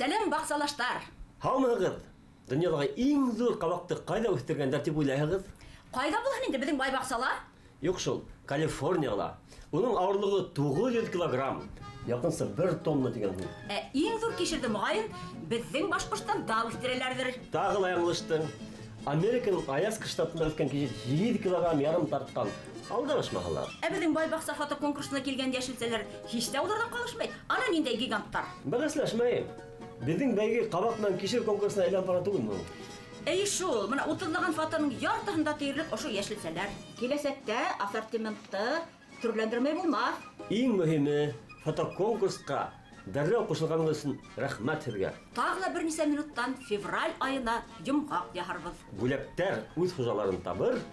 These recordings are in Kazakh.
Сәлем бақсалаштар. Һаумыгыз. Дөньядагы иң зур кабакты кайда үстергәндәр дип уйлайһығыз? Кайда булһын инде безнең бай баксала? Юк шул, Калифорнияда. Уның авырлыгы 900 килограмм. Якынса 1 тонна дигән. Иң зур кишерде мөгаен безнең Башкортстанда үстерәләрдер. Тагы ла яңлыштың. Американың Аляска штатында үскән кишер 7 килограмм ярым тарткан. Алдырышмаһалар. Безнең бай бакса фото конкурсына килгәндә яшелсәләр һич тә улардан калышмый. Ана ниндәй гиганттар. Бәгысләшмәйм. Безнең бәйге кабак белән кишер конкурсына әйләнеп бара түгелме? Шул, менә 30-лаган фотоның яртыһында тиерлек ошо яшелсәләр. Киләсәктә ассортиментты төрләндермәй булмас. Иң мөһиме, фотоконкурска дәррәү кушылганың өчен рәхмәт һеҙгә. Тагы да бернисә минуттан февраль айына йомғаҡ яһарбыҙ. Бүләктәр үҙ хужаларын табыр,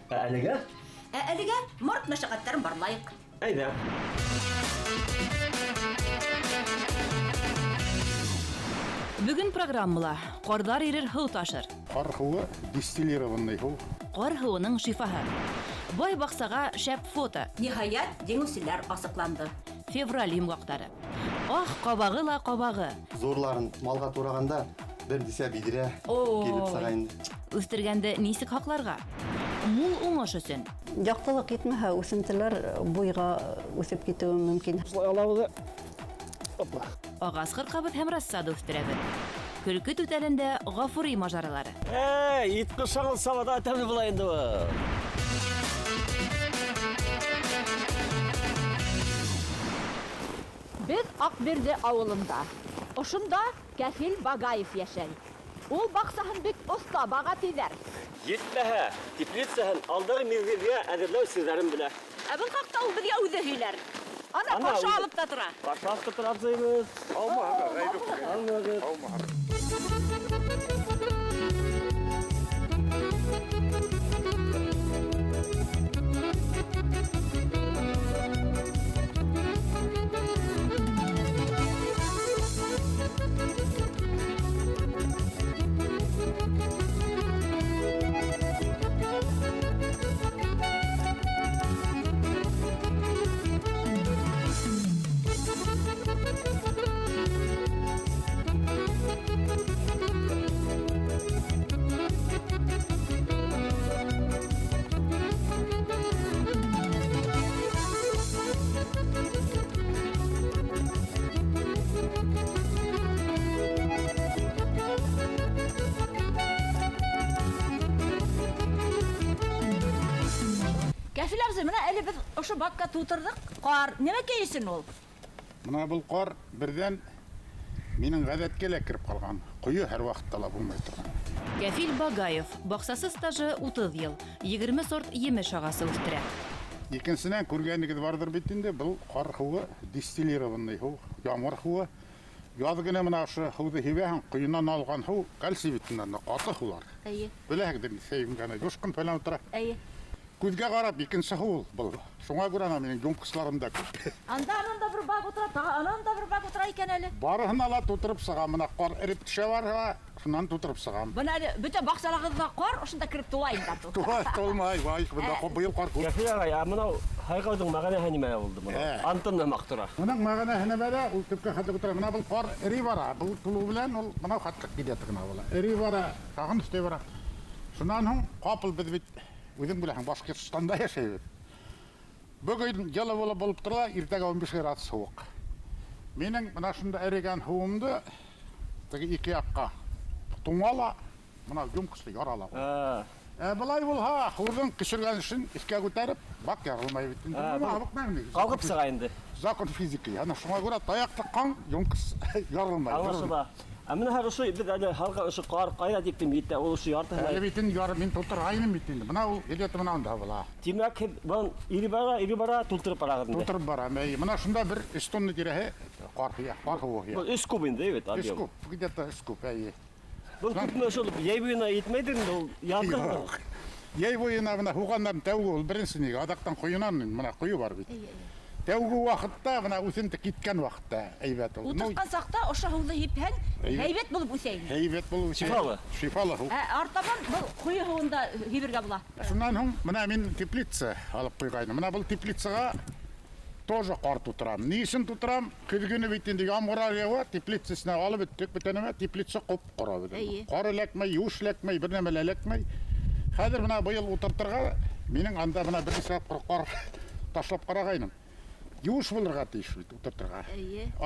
Әлегә март мәшәҡәттәрен барлайыҡ. Әйҙә. Бүгін программала ҡарҙар ирер һыу ташыр. Ҡар һыуы дистиллированный һыу. Ҡар һыуының шифаһы. Бай баҡсаға шәп фото. Ниһайәт, еңеүселәр асыҡланды. Февраль йомғаҡтары. Ҡабағы ла ҡабағы. Зурларын малға турағанда бер дисә биҙрә килеп сыға инде. Үҫтергәнде нисек һаҡларға? Мул уңыш өсөн. Яҡтылыҡ етмәһә, үҫентеләр буйға үҫеп китеүе мөмкин. Ағас ҡырҡабыҙ һәм рассада үҫтерәбеҙ. Көлкө түтәлендә ғафури мажаралары. Ит ҡышағыл сабада тәмле була инде был. Беҙ Аҡбирҙе ауылында. Ошонда Кәфил Багаев йәшәй. Ул баҡсаһын бик оҫта баға тиҙәр. Етмәһә, теплицаһын алдағы миҙгелгә әҙерләү сирҙәрен белә. Был хаҡта ул беҙгә үҙе һөйләр. Ана башы алып та тора. Башы алып та тора, абзыйыбыҙ. Алмағыҙ. Кәфил абзый, менә әле беҙ ошо бакка тутырҙык. Ҡар, нимә кейесен ул? Мына был ҡар берҙән минең ғәҙәткә лә киреп ҡалған. Ҡойо һәр ваҡытта ла булмай торған. Кәфил Багаев, баҡсасы стажы 30 йыл, 20 сорт емеш ағасы үҫтерә. Икенсенән күргәнегеҙ барҙыр бит инде, был ҡар һыуы дистиллированный һыу, ямғыр һыуы. Яҙ генә мына ошо һыуҙы һибәһең, ҡойонан алған һыу кальций битенән ҡаты һыулар. Беләһегеҙ, сәйемгәне юшҡын фәлән тора. Күҙгә ҡарап икенсе һыу был. Шуңа күрә минең йомҡысларым да күп. Анда бер баг утыра, анда бер баг утыра икән әле. Барыһына ла тутырып сығам. Мына ҡар эреп төшә барһа, шунан тутырып сығам. Бына әле бөтә баҡсалағыҙҙа ҡар, ошонда кирип тула инде. Тулмай, вай, бында быйыл ҡар күп. Кәфил ағай, мынау һайғауҙың мәғәнәһе нимә булды бына? Антын нәмәк тора. Уның мәғәнәһенә бәлә, ул төпкә хәтлек тора. Мына был ҡар эри бара. Был тулу белән ул мынау хәтлек киләтә генә була. Эри бара, тагын өстәй бара. Шунан һуң ҡапыл беҙ бит үҙең беләһең, Башҡортостанда йәшәйбеҙ. Бөгөн йылы булып тора, иртәгә 15 градус һыуыҡ. Минең мына шунда эрегән һыуымды теге ике яҡҡа туңала, мына йомҡосло ярала. Былай булһа, һыуҙың кешергән эшен иҫкә күтәреп, бак ярылмай бит инде. Ҡалҡып сыға инде. Закон физики. Ана шуңа күрә таяҡ тыҡҡан йомҡос ярылмай. Аңлашыла. Менә ошо беҙ әле һалға ошо ҡар ҡайҙа тиктем етә, ул ошо яртыһына. Әле бит инде мин тултырғайным бит инде. Мына ул где-то мынанда була. Тимәк, һеҙ ире бара, тултырып барағыҙ инде. Тултырып бара. Мына шунда бер 3 тонна тирәһе ҡар һыуы. Был 3 куб инде, бит, объем. 3 куб, где-то 3 куб, әйе. Был күпме шул йәй буйына етмәйҙер инде ул яртыһы. Йәй буйына мына һуғандарын тәүге ул беренсе ниге, аҙаҡтан ҡойонан мына ҡойо бар бит. Тәүге ваҡытта, мына үҫенте киткән ваҡытта әйбәт ул. Утыртҡан саҡта ошо һыуҙы һипһәң, һәйбәт булып үҫә инде. Һәйбәт булып үҫә. Шифалы. Шифалы һыу. Артабан был ҡойо һыуында һибергә була. Шунан һуң мына мин теплица алып ҡуйғайным. Мына был теплицаға тоже қар тутырам. Несін тутырам? Күдігіні бейтінде ямғырар еуа, теплицесіне алып өттік бітенеме, теплице қоп қора бітен. Қар әлекмей, юш әлекмей, бірнемел әлекмей. Қазір мына бұйыл отыртырға, менің анда мына бір сәп қар ташлап қарағайным. Юш бұлырға тейш бейт, отыртырға.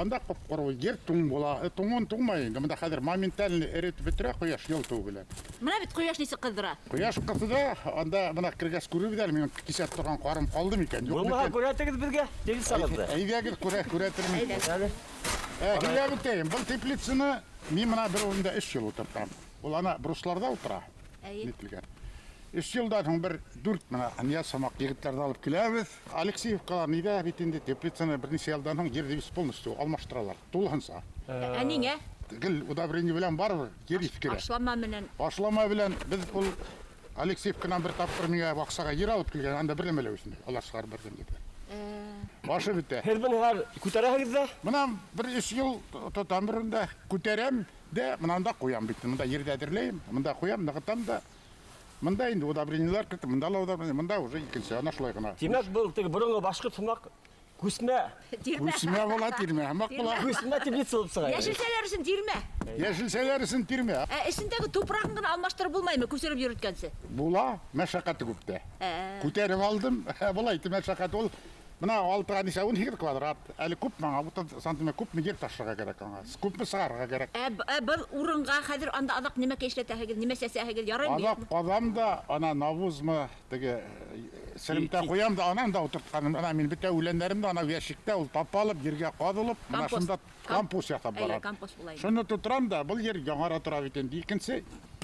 Анда қоп қора бой, ер тұң бола, тұңын тұңмайын. Мында қазір моментальный әреті бітірі қояш ел тұу білен. Мына бит кояш несі қыздыра. Қояш қысыда, анда мына кіргәс көрі бідәл, мен кесет тұрған қарым қалды мекен. Бұлға көрәтігіз бізге, дел салады. Әйбәгіз көретірмін. Әйбә бітейін, бұл теплицаны мен мына бір орында 3 жыл отыртам. Ол ана брусларда отыра. Нетілген. 3 жылдан соң бір дүрт мына Нияз Самақ егіттерді алып келеміз. Алексеевкалар неде бетінде теплицаны бірнеше жылдан соң жерді біз полностью алмаштыралар. Толғанса. Әнеңе? Гіл удобрение білен бар жер ескере. Ашлама менен. Ашлама білен біз бұл Алексеевкадан бір тапқыр меңе бақсаға ер алып келген, анда бір емелі өсінде. Олар шығар бірден деді. Башы бітті. Хербін көтерәгізді? Мұнан бір 3 жыл тұтам бірінде көтерем де, мұнанда қоям бітті. Мұнда ерді әдірлейм, мұнда қоям, нағытам да. Мұнда енді удобрениялар кірді, мұнда удобрение, мұнда уже екінші, ана шылай ғана. Демек бұл бұрынғы башқы тұмақ көсме. Көсме бола, тирме, амақ бола. Көсме теплица болып сығай. Яшілселерісін дирме. Яшілселерісін тирме. Ішіндегі топырағын ғана алмаштырып болмай ма, көсеріп жүріткенсі? Бола, мәшақаты көпті. Көтеріп алдым, болайды мәшақаты ол. Мына 6 квадрат, әлі көп маңа, 30 сантиметр көп мегер ташыға керек аңа. Көп мі сығарға керек. Бұл ұрынға қазір анда адақ неме кешлеті әгел, неме сәсі әгел, ярайм бейт? Адақ қадам да, ана навуз мы, сілімті қоям да, анам да отыртқаным. Ана мен біте өлендерім да, ана яшікте ол тапалып, ерге қадылып, мына шында кампус яқтап барады. Кампус болайын. Шыны тұтырам да, бұл ер жаңара тұра бетен дейкінсе,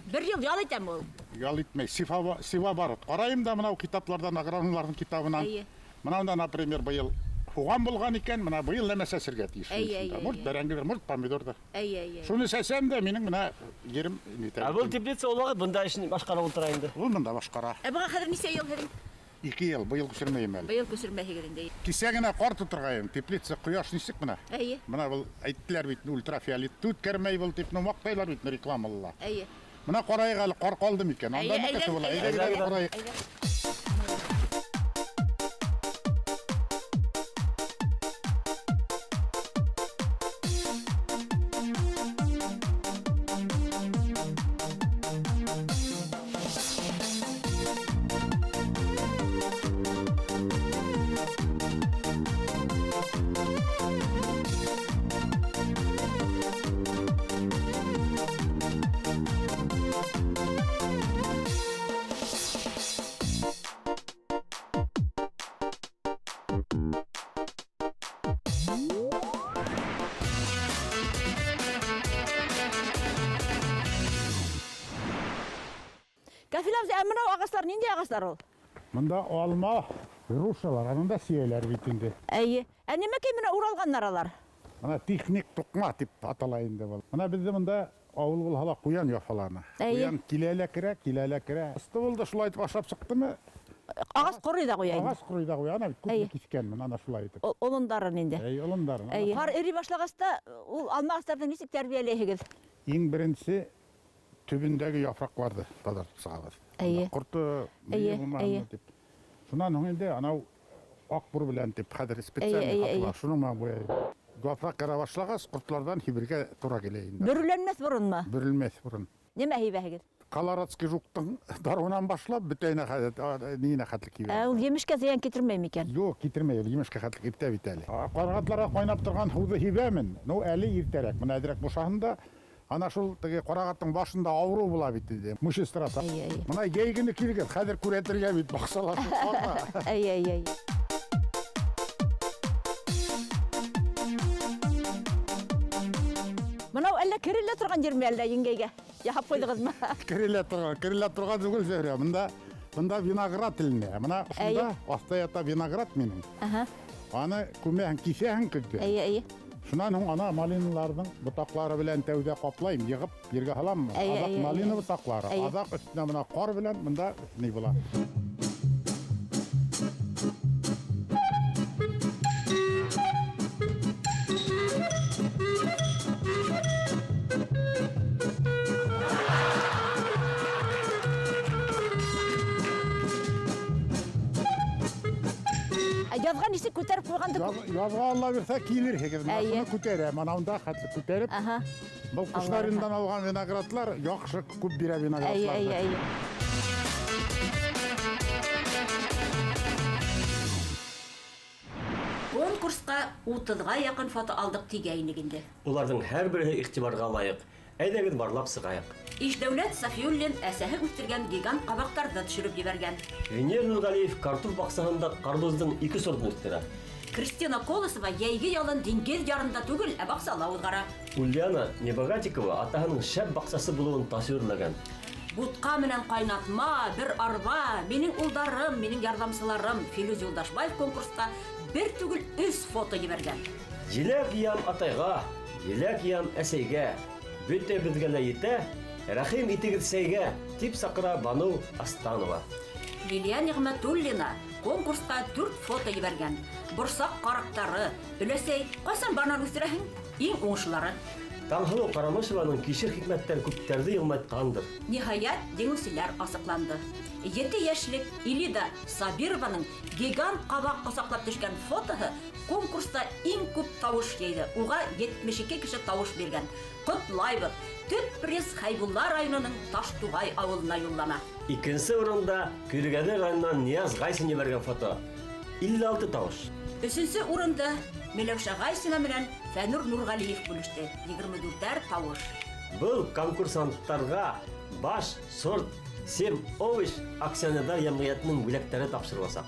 бір жыл ял етем ол? ял етмей, сива барыд. Қарайым да, мынау китаплардан, аграрлардың китабынан. Мынауында, например, бұйыл қоған болған екен, мына бұйыл нәме сәсірге тейіш. Мұрт бәрәңгілер, мұрт помидордар. Шуны сәсәм де, менің мына ерім нетәлі. Бұл теплица олағыд, бұнда ішін башқара отырайынды. Бұл мұнда башқара. Бұға қадыр несе ел хедім? 2 ел, бұйыл күсірмейім әлі. Бұйыл көсірме хегерінде. Кесегіне қар тұтырғайым, теплица құяш несік мұна. Мұна бұл әйттілер бейтін ультрафиолет түт кәрмей бұл тепіні мақтайлар бейтін рекламалыла. Мұна қорайғалы қар қалды мекен. Кәфиләміз, әмінау ағастар, ненде ағастар ол? Мұнда алма, рушалар, анында сиелер бейтінде. Әйе. Әнемеке міне ұралған наралар? Мына техник тұқма деп аталайында бол. Мына бізді мұнда ауыл бұл хала қуян яфаланы. Қуян келелі кірі.Ысты болды шулайтып ашап сықты мы? Ағас құрыйда қойайын. Ағас құрыйда қойайын, ана көпі кескенмін, ана шулайтып. Олындарын енді. Олындарын. Қар ері башлағаста, ол алма ағастардың несік тәрбиелі егіз? Ең біріншісі түбіндегі япрақларды тазартып сағабыз. Құрты, мүйе болмағында деп. Шынан өңінде анау ақ бұр білән деп қадір специалный қатылар. Шының маған бойайды. Япрақ кара башлағас, құртлардан хибірге тұра келейін. Бүріленмес бұрын ма? Бүрілмес бұрын. Неме хейбе егіз? Колорадский жуқтың даруынан башлап, бүтейіне нейіне қатлық кейбе. Ол емішке зиян кетірмей ме екен? Жоқ, кетірмей, емішке қатлық епті бітәлі. Қарағатларға қойнап тұрған худы хибәмін. Ну, әлі ертерек. Мұна әдірек бұшағында, ана шул қарағаттың башында ауру бола бітті. Мүші сұраса. Мұна егіні келген, қадір көретірге бейт, бақсаласы. Әй. Мұнау әлі кірілі тұрған жерме әлі еңгейге? Яқап қойдығыз ма? Кірілі тұрған зүгіл сөйре. Мұнда виноград іліне. Мұна ұшында астаята виноград менің. Аны көмеғін кесеғін күзді. Әй. Шунан ана малиналардың бұтақлары білән тәуде қаплайым, еғіп, ерге қалам. Азақ малина бұтақлары. Азақ үстіне мұна қар білән, мұнда не бола. язған несі көтеріп қойғанды Язға Алла берсе киілер хегіз. Әйе. Масыны көтере, манауында хатты көтеріп. Аха. Бұл құштарындан алған виноградлар яқшы көп бира виноградлар. Конкурсқа 30-ға якын фото алдық тигәйнегенде. Уларның һәр береһе игътибарга лайык. Әйдәгез барлап сыгайык. Ишдәүләт Сафиуллин әсәһе үстергән гигант кабактарды төшереп җибәргән. Венер Нургалиев картуф баксагында карбыздың 2 сортын үстерә. Кристина Колосова яйгы ялын диңгез ярында түгел, ә баксала узгара. Ульяна Небогатикова атаһының шәп баксасы булуын тасвирләгән. Бутка менән кайнатма, бер арба, минең улдарым, минең ярдәмчыларым Филүз Юлдашбаев конкурска бер түгел 3 фото җибәргән. Җиләк ям атайга, җиләк ям әсәйгә, бөтә безгә лә итә, рәхим итегез сәйгә, дип сакыра Бану Астанова. Лилия Нигъмәтуллина конкурска 4 фото җибәргән. Борсак карактары, өләсәй, кайсан банан үстерәһең? Иң уңышлары. Таңһылу Карамышеваның кишер хикмәттән күптәрде йылмайткандыр. Ниһаят, җиңүчеләр асыкланды. 7 яшьлек Илида Сабированың гигант кабак кысаклап төшкән фотоһы конкурста иң күп тавыш йыйды. Уга 72 кеше тавыш биргән. Котлайбыз. Төп приз Хайбулла районының Таштугай авылына юллана. Икенче урында Күргәде районыннан Нияз Гайсын җибәргән фото. 56 тавыш. 3нче урында Миләүшә Гайсина белән Фәнур Нургалиев бүлеште. 24 тавыш. Бұл конкурсанттарға баш, сорт, сем, овощ акционерлар ямғиятының бүләктәре тапшырыласақ.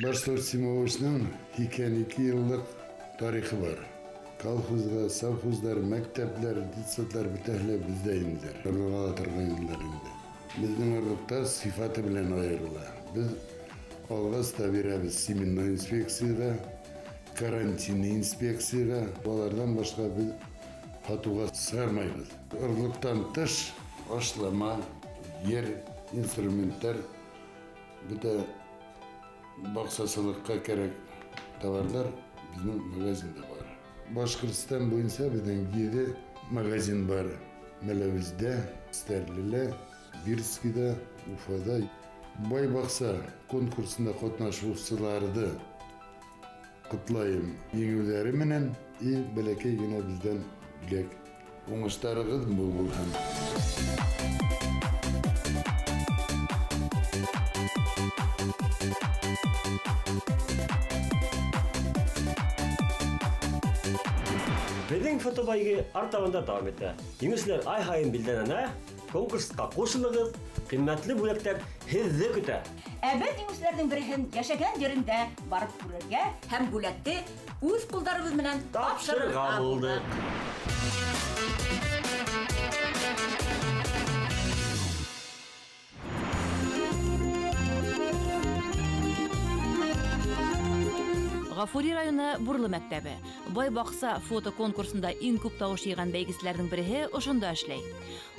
Баш сорт сем овощның 2 еллык тарихы бар. Колхозга, совхоздар, мәктәпләр, детсадлар битәһле бездә инде. Торгала торган еллар инде. Безнең орлыкта сыйфаты белән аерыла. Без алгаста бирәбез семенной инспекцияга, карантинный инспекцияга, алардан башка без хатуга сыгармайбыз. Орлыктан тыш ашлама, ер, инструменттар, бөтә баксасылыкка кирәк товарлар безнең магазинда бар. Башкортстан буенча безнең 7 магазин бар. Мәләвездә, Стәрлелә, Бирскида, Уфада. Бай бакса конкурсында катнашучыларды котлайым еңүләре менән и бәләкәй генә бездән бүләк. Уңыштарыгыз бул булсын. Безнең фотобайгы артабында дәвам итә. Еңүчеләр ай һайын билдәләнә, конкурска кушылыгыз, кыйммәтле бүләктәр һезне көтә. Ә без еңүчеләрнең береһен яшәгән җирендә барып күрергә һәм бүләкте үз кулдарыбыз белән тапшырырга булдык. Гафури районы Бурлы мәктәбе. Бай бакса фото конкурсында иң күп тавыш йыйган бәйгесләрнең береһе ошонда эшләй.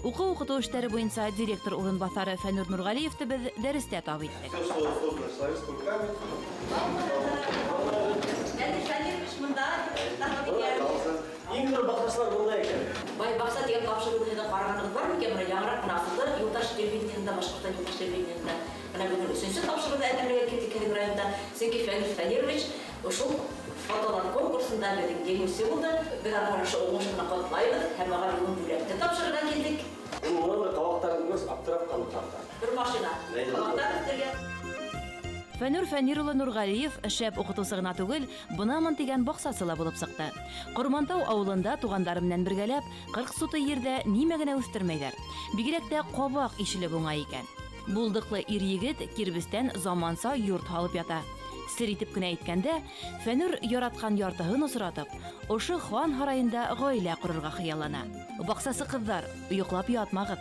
Укыту эшләре буенча директор урынбасары Фәнур Нургалиевты без дәрестә табып иттек. Иң зур баксалар булда икән. Бай бакса дигән тапшырыгызда караганыгыз бармы икән? Менә яңарак насылды, Юлдаш телевидениесында, Башкортстан Юлдаш телевидениесында. Менә бүген 3нче тапшырыгызда әзерләгән китик районда. Сенки Фәнис Фәнирович ошол фотолар конкурсында безнең җиңүче булды. Без аны ошо уңышына котлайбыз һәм ага бүләкте тапшырырга килдек. Уңган кабактарыбыз аптырап калды. Бер машина. Кабактар үстергән. Фәнур Фәнирулы Нургалиев шәп укытучы гына түгел, бынамын дигән баксасы ла булып сыкты. Кормантау авылында тугандары белән бергәләп 40 суты ердә нимә генә үстермәйләр. Бигрәк тә кабак ишелеп уңай икән. Булдыклы ир-егет кирбестән заманса йорт халып ята. Сер итеп кенә әйткәндә, Фәнур яраткан яртыһын осратып, ошо хан һарайында гаилә курырга хыяллана. Баксасы кызлар, йоклап ятмагыз.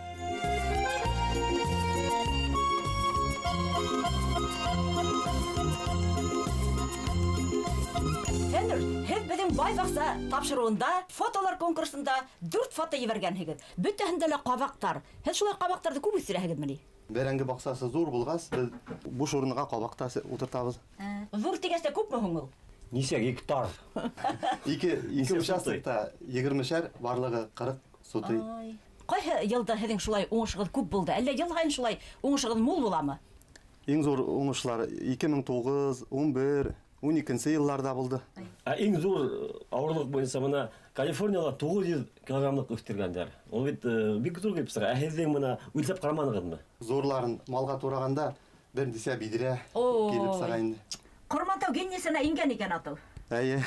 Фәнур, һез безнең бай бакса тапшыруында, фотолар конкурсында 4 фото җибәргәнһегез. Бөтәһендә лә кабактар. Һез шулай кабактарды күп үстерәһегезмени? Бәрәңге баксасы зур булгас, без буш урынга кабакта утыртабыз. Зур дигәндә күпме һуң ул? Нисә гектар? Ике участокта 20-шәр, барлыгы 40 сотый. Кайһы елда һезнең шулай уңышыгыз күп булды? Әллә ел һайын шулай уңышыгыз мул буламы? Ең зор уңышлар 2009, 11, 12 елларда булды. Ең зор ауырлық бойынша мына Калифорнияда 900 килограммлық өстіргендер. Ол бит бик зор кеп сыра. Әһезден мына үлсәп қараманығызмы? Зорларын малға турағанда бір десе бидіре келіп сағайынды. Құрмантау генесіне инген екен атыл. Әйе.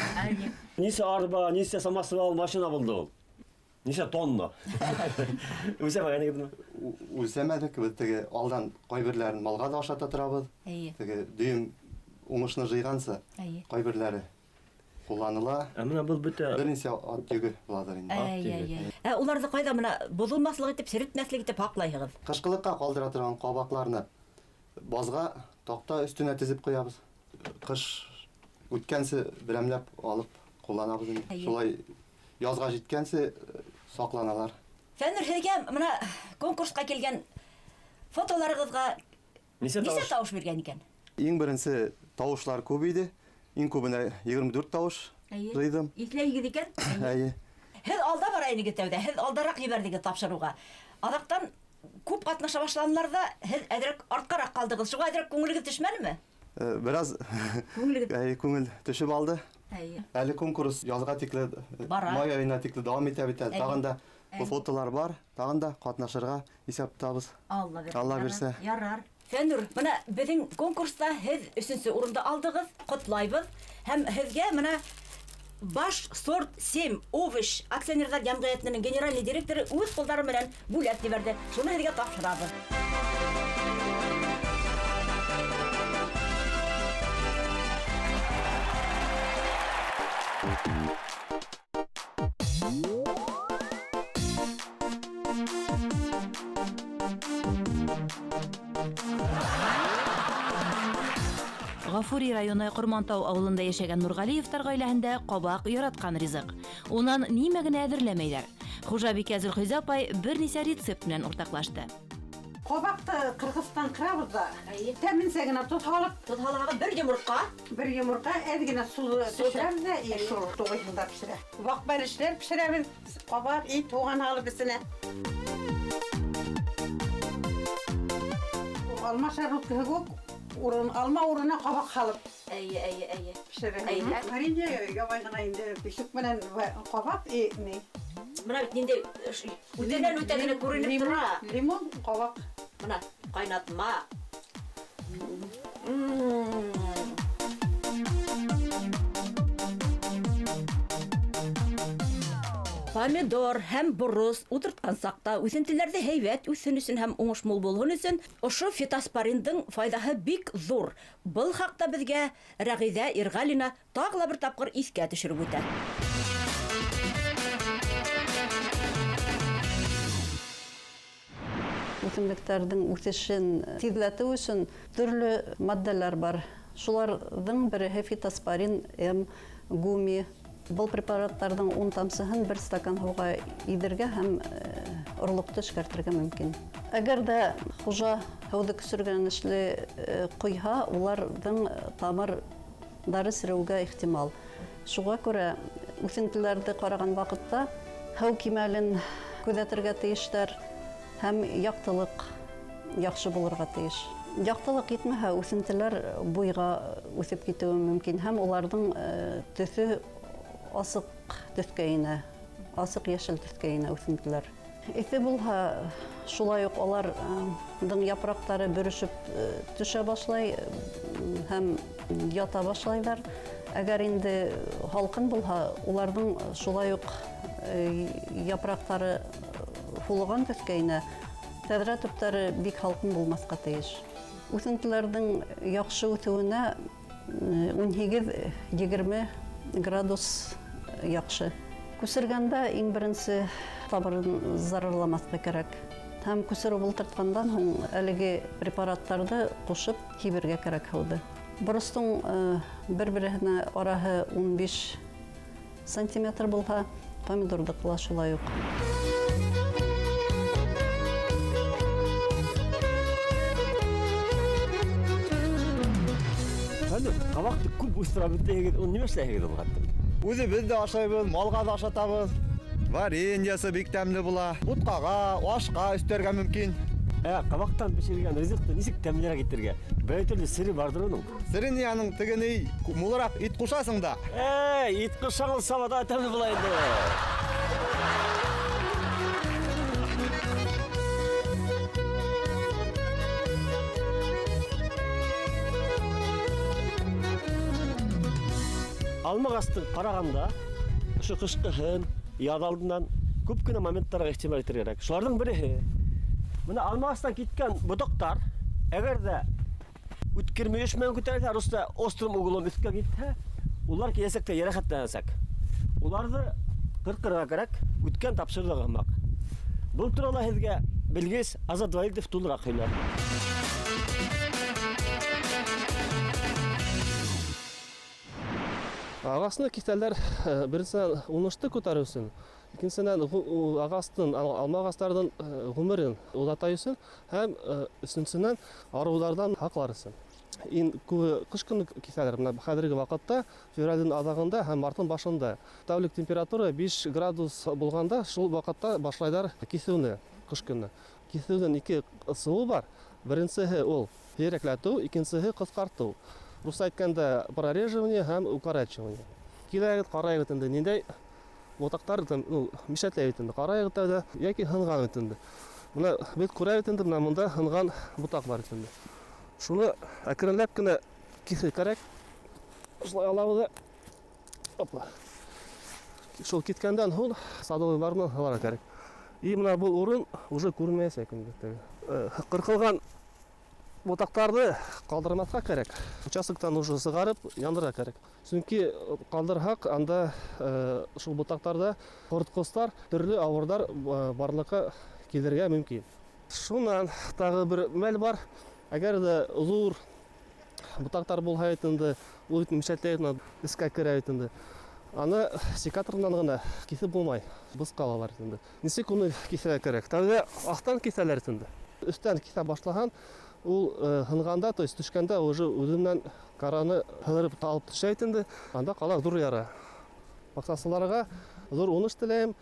Несе арба, несе самосвал машина болды ол. Неше тонна. Үлсәп ағайны кедімі? Үлсәмәдік, біз теге алдан қойбірлерін малға да ашата тұрабыз. Теге дүйім уңышны жиғансы қойбірлері қоланыла. Әміна бұл бүті... Бірінсе ат жүгі бұладыр енді. Оларды қайда мына бұзылмаслық етіп, сірітмәслік етіп хақлайығыз? Қышқылыққа қалдыра тұрған қабақларны базға тоқта үстіне тізіп қоябыз. Қыш өткенсі білемлеп алып қоланабыз. Солай язға жеткенсі сақланалар. Фәнүр һеҙгә мына конкурсқа келген фотоларығызға несе тауыш берген екен? Ең бірінші тауышлар көбейді. Ең көбіне 24 тауыш жайдым. Еслейгіз екен? Әйе. Һеҙ алда барайынығы тәуді, һеҙ алдарақ ебәрдігі тапшыруға. Адақтан көп қатнаша башланылар да, һеҙ әдірек артқарақ қалдығыз. Шуға әдірек көңілігі түшмәні ме? Біраз көңіл түшіп алды. Әлі конкурс язға тиклі, май айына тиклі давам ете бітеді. Тағында бұл фотолар бар, тағында қатнашырға есептабыз. Алла берсе. Ярар. Фәнүр, мына біздің конкурста һеҙ 3-нче урынды алдығыз, құтлайбыз. Һәм һеҙгә мына Баш сорт 7 овощ акционерлар җәмгыятенең генеральный директоры үз қолдары менән бүләк ебәрде. Шуны һеҙгә тапшырабыз. Гафури районы Курмантау авылында яшәгән Нургалиевтар гаиләһендә кабак яраткан ризык. Унан нимә генә әзерләмәйләр. Хуҗабикә Зөлхиза апай берничә рецепт белән уртаклашты. Кабакты Кыргызстан кырабыз да, тәминсә генә тот халыгы бер йомырка, әз генә су пешерәбез дә, шул тугызында пешерә. Вак бәлешләр пешерәбез, кабак, туган алып исенә. Алма шарыткы гык алма урына кабак халып. Әйе. Пешерә. Каринҗа ябайгына инде бишек менән кабак не. Мына инде үтәнән үтәгәне күренеп тора. Лимон, кабак. Мына кайнатма. Помидор һәм бурус утырткан сакта үсентеләрдә һәйбәт үсен өчен һәм уңыш мул булган өчен ошо фитоспориндың файдаһы бик зур. Был хакта безгә Рәгыйдә Иргалина тагы бер тапкыр искә төшереп үтә. Үсемлекләрнең үсешен тизләтү өчен төрле маддалар бар. Шуларның бере фитоспорин, гуми. Бұл препараттардың 10 тамсыһын 1 стакан һауга идергә һәм орлыкты эшкәртергә мөмкин. Әгәр дә хуҗа һауды көсергән эшле куйһа, уларның тамырлары сирәүгә ихтимал. Шуңа күрә үсентеләрне караган вакытта һау кимәлен күзәтергә тиештәр һәм яктылык яхшы булырга тиеш. Яктылык итмәһә, үсентеләр буйга үсеп китүе мөмкин һәм уларның төсе асык төскә инә, асык яшел төскә инә үсентеләр. Эсе булһа, шулай ук аларның япрактары бөрешеп төшә башлай һәм ята башлайлар. Әгәр инде халкын булһа, уларның шулай ук япрактары фулган төскә инә, тәҙрә төптәре бик халкын булмаска тиеш. Үсентеләрнең яхшы үтүенә 18-20 градус яхшы. Күсергәндә иң беренче тамырын зарарламаска кирәк. Һәм күсереп ултырткандан һуң әлеге препараттарды кушып кибергә кирәк һауды. Бурыстың бер-беренә араһы 15 сантиметр булһа, помидорды кыла шулай ук. Кабакты күп үстерәбез дигән, ул нимә эшләгән ул хәтта? Үзе без дә ашайбыз, малга да ашатабыз. Вареньясы бик тәмле була. Уткага, ашка өстәргә мөмкин. Qabaqtan pişirilgan rızıkты нисек тәмлерәк итәргә? Бәй төрле сире бардыр уның. Сирин яның тигени муларак ит кушасың да. Ит кышаңыл сабада тәмле була инде. Алмак астын караганда, ошо кышкы һын, яз алдынан көп кенә моменттарга ихтимал итәргә кирәк. Шуларның бире мына алмак астан киткән ботактар, әгәр дә үткермә өшмән күтәрелсә, руста острым углом өскә китсә, улар киләсәктә ярахәтләнәсәк. Уларны кыркырга кирәк, үткән тапшырыгы алмак. Бу турыда һезгә Белгес Азат Валидов тулырак һөйләр. Ағасыны китәләр берсен уңышты күтәрү өчен, икенчедән агастын, алма агастардан гомерен узатаю өчен һәм өченчедән арулардан хаклар өчен. Кыш көне китәләр. Менә хәзерге вакытта февральдән азагында һәм мартның башында тәүлек температура 5 градус булганда, шул вакытта башлайлар кисүне кыш көне. Кисүдән ике ысулы бар. Беренчеһе ул йөрәкләтү, икенчеһе кыскарту. Рус әйткәндә прореживание һәм укорачивание. Киләгәт карайгы инде ниндәй ботактар мишәтләй инде карайгы да яки һынган инде. Менә бит күрәбез инде менә монда һынган ботак бар инде. Шуны әкренләп кенә кисә кирәк. Шулай алабыз. Опа. Шул киткәндән һуң садовыйларны һалар кирәк. И менә бу урын уже күрмәсәк инде. Кыркылган ботактарды калдырмаска кирәк. Участоктан уже сыгарып яндыра кирәк. Чөнки калдырһак, анда шул ботактарда корткостар, төрле авырдар барлыкка килергә мөмкин. Шуннан тагы бер мәл бар. Әгәр дә зур ботактар булһа инде, ул мишәтләйдән искә керә инде. Аны секатордан гына кисеп булмай, бускалалар инде. Ничек уны кисәргә кирәк? Тәүдә астан кисәләр инде. Өстән кисә башлаган ул һынганда, то есть төшкәндә уже үзеннән караны һырып алып төшә инде. Анда кала зур яра. Максатларга зур уңыш теләйм.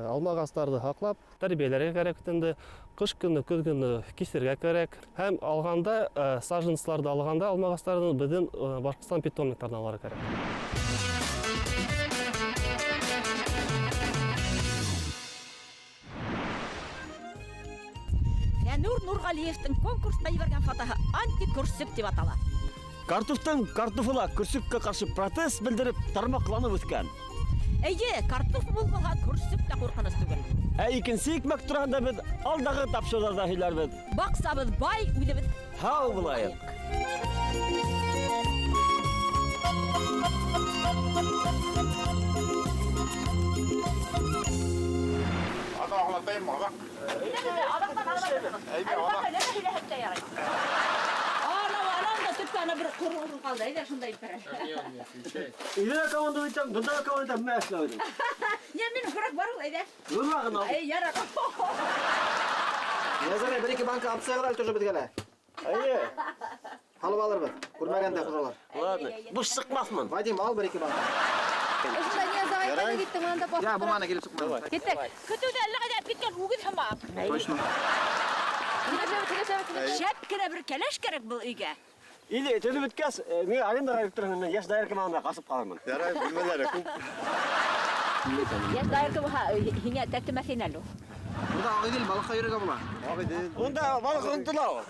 Алма агастарды хаклап, тәрбияләргә кирәк инде. Кыш көне, көз көне кисергә кирәк. Һәм алганда, саженсларда алганда алма агастарын безнең Башкортстан питомниклардан алырга кирәк. Фәнур Нургалиевтың конкурста ебәргән фотоһы антикурсик дип атала. Картуфтың картуфыла көрсөккә каршы протест белдереп тармакланып үткән. Әйе, картуф булмаһа күрсек тә куркыныч түгел. Икенче икмәк турында без алдагы тапшыруларда һөйләрбез. Баксабыз бай, үҙебез Һау булайык. Ана аңлатайым ага. Ana bir kurulur kaldı. Eder şunda ipere. İlere kavandı uçam, bunda kavandı mesle oydu. Ya benim kurak var mı eder? Durma al. Ey yarak. Yazara bir iki banka apsaylar тоже bitgele. Ayı. Halıb alırбыз. Күрмәгәндә куралар. Ладно. Bu sıkmazmın. Вадим, al bir iki banka. Ошонда не завайга киттең анда бак. Ya bu mana gelip sıkma. Кеттек. Көтүдә әллә кадәр киткән үгез һәммә. Точно. Шәп кенә бер кәләш кирәк был өйгә. Или төзү биткәс, мен арендаға электроннан яш дайыр команда касып калырмын. Ярай, бүлмәләре күп. Яз дайыр булһа, һиңә тәтемәсен әле. Буда агыдыл балыкка йөрергә була. Агыдыл. Онда балык онтыла.